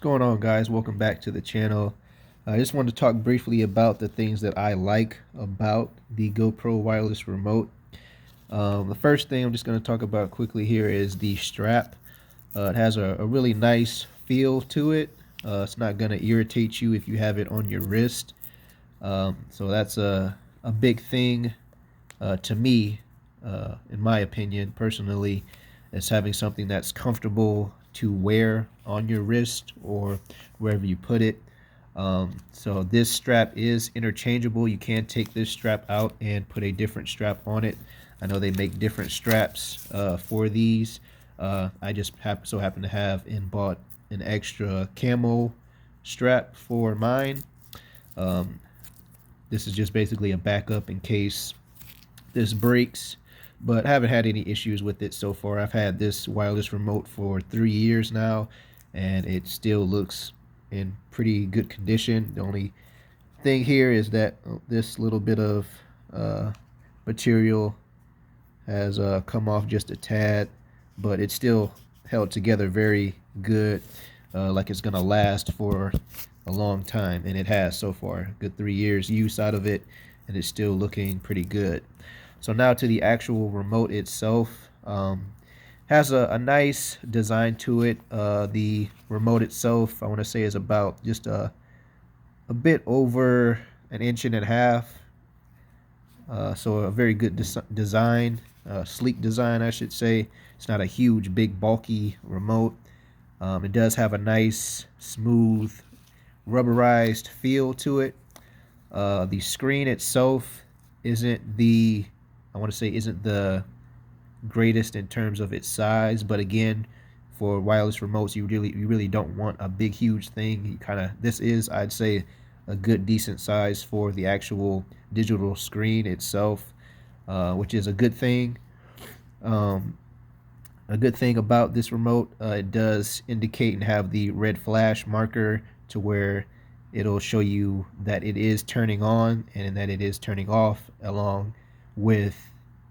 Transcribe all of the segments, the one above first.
Going on, guys? Welcome back to the channel. I just wanted to talk briefly about the things that I like about the GoPro wireless remote. The first thing I'm just going to talk about quickly here is the strap. It has a really nice feel to it. It's not going to irritate you if you have it on your wrist. So that's a big thing to me, in my opinion, personally, is having something that's comfortable to wear on your wrist or wherever you put it. So this strap is interchangeable. You can take this strap out and put a different strap on it. I know they make different straps for these. I just so happen to have and bought an extra camo strap for mine. This is just basically a backup in case this breaks, but I haven't had any issues with it so far. I've had this wireless remote for 3 years now, and it still looks in pretty good condition. The only thing here is that this little bit of material has come off just a tad, but it's still held together very good, like it's gonna last for a long time, and it has so far. Good 3 years use out of it, and it's still looking pretty good. So now to the actual remote itself. Has a nice design to it. The remote itself, I want to say, is about just a bit over an inch and a half. So a very good design, sleek design, I should say. It's not a huge, big, bulky remote. It does have a nice, smooth, rubberized feel to it. The screen itself isn't the, I want to say, isn't the greatest in terms of its size, but again, for wireless remotes, you really don't want a big, huge thing. You kind of, this is, I'd say, a good, decent size for the actual digital screen itself, which is a good thing. A good thing about this remote, it does indicate and have the red flash marker to where it'll show you that it is turning on and that it is turning off, along with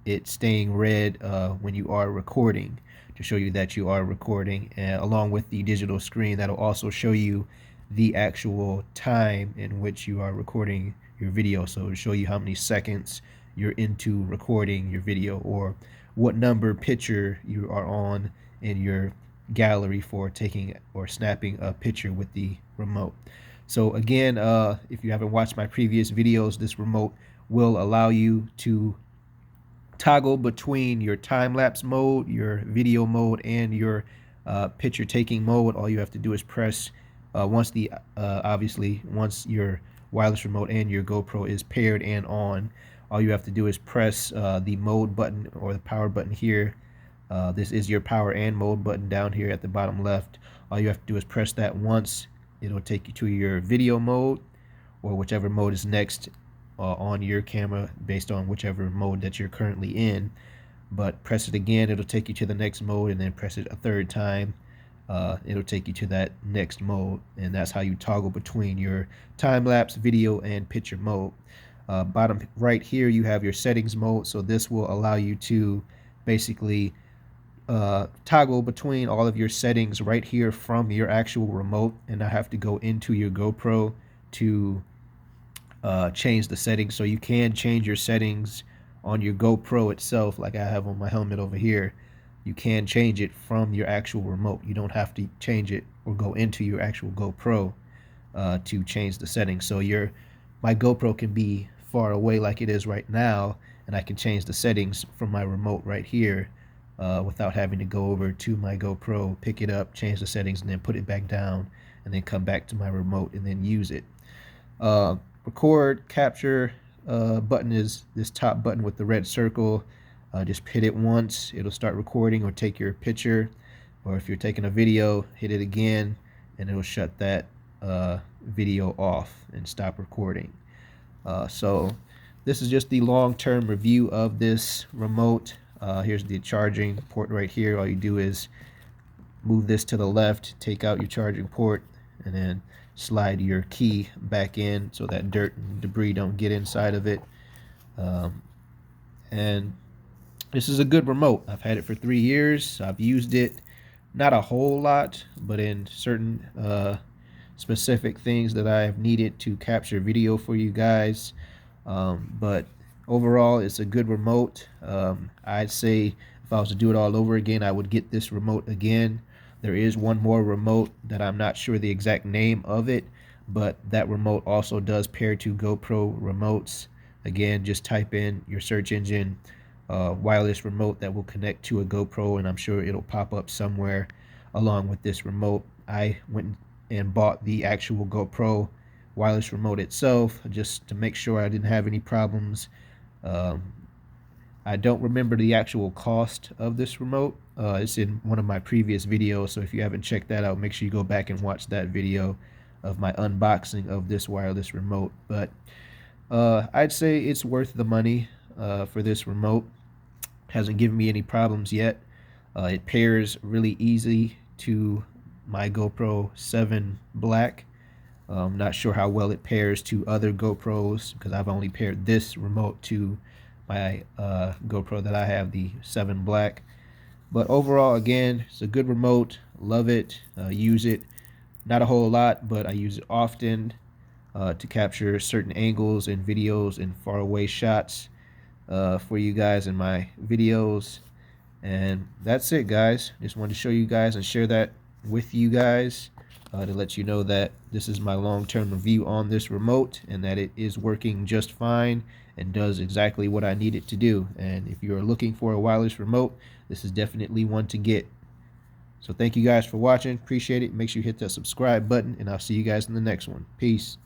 it staying red when you are recording, to show you that you are recording, and along with the digital screen that'll also show you the actual time in which you are recording your video. So it'll show you how many seconds you're into recording your video, or what number picture you are on in your gallery for taking or snapping a picture with the remote. So again, if you haven't watched my previous videos, this remote will allow you to toggle between your time-lapse mode, your video mode, and your picture taking mode. All you have to do is press once your wireless remote and your GoPro is paired and on, all you have to do is press the mode button or the power button here. This is your power and mode button down here at the bottom left. All you have to do is press that once. It'll take you to your video mode, or whichever mode is next on your camera based on whichever mode that you're currently in. But press it again, it'll take you to the next mode, and then press it a third time. It'll take you to that next mode, and that's how you toggle between your time-lapse video and picture mode. Bottom right here, you have your settings mode. So this will allow you to basically toggle between all of your settings right here from your actual remote, and not have to go into your GoPro to change the settings. So you can change your settings on your GoPro itself, like I have on my helmet over here. You can change it from your actual remote. You don't have to change it or go into your actual GoPro to change the settings. So my GoPro can be far away like it is right now, and I can change the settings from my remote right here without having to go over to my GoPro, pick it up, change the settings, and then put it back down, and then come back to my remote and then use it. Record capture button is this top button with the red circle. Just hit it once, it'll start recording or take your picture, or if you're taking a video, hit it again and it'll shut that video off and stop recording. So this is just the long-term review of this remote. Here's the charging port right here. All you do is move this to the left, take out your charging port, and then slide your key back in so that dirt and debris don't get inside of it. And this is a good remote. I've had it for 3 years. I've used it Not a whole lot, but in certain specific things that I have needed to capture video for you guys. But overall, it's a good remote. I'd say if I was to do it all over again, I would get this remote again. There is one more remote that I'm not sure the exact name of it, but that remote also does pair to GoPro remotes. Again, just type in your search engine wireless remote that will connect to a GoPro, and I'm sure it'll pop up somewhere along with this remote. I went and bought the actual GoPro wireless remote itself just to make sure I didn't have any problems. Um, I don't remember the actual cost of this remote. It's in one of my previous videos, so if you haven't checked that out, make sure you go back and watch that video of my unboxing of this wireless remote. But I'd say it's worth the money for this remote. Hasn't given me any problems yet. It pairs really easy to my GoPro 7 Black. Not sure how well it pairs to other GoPros because I've only paired this remote to my GoPro that I have, the 7 Black. But overall, again, it's a good remote. Love it. Use it. Not a whole lot, but I use it often to capture certain angles and videos and faraway shots for you guys in my videos. And that's it, guys. Just wanted to show you guys and share that with you guys to let you know that this is my long-term review on this remote and that it is working just fine and does exactly what I need it to do. And if you're looking for a wireless remote, this is definitely one to get. So thank you guys for watching. Appreciate it. Make sure you hit that subscribe button, and I'll see you guys in the next one. Peace.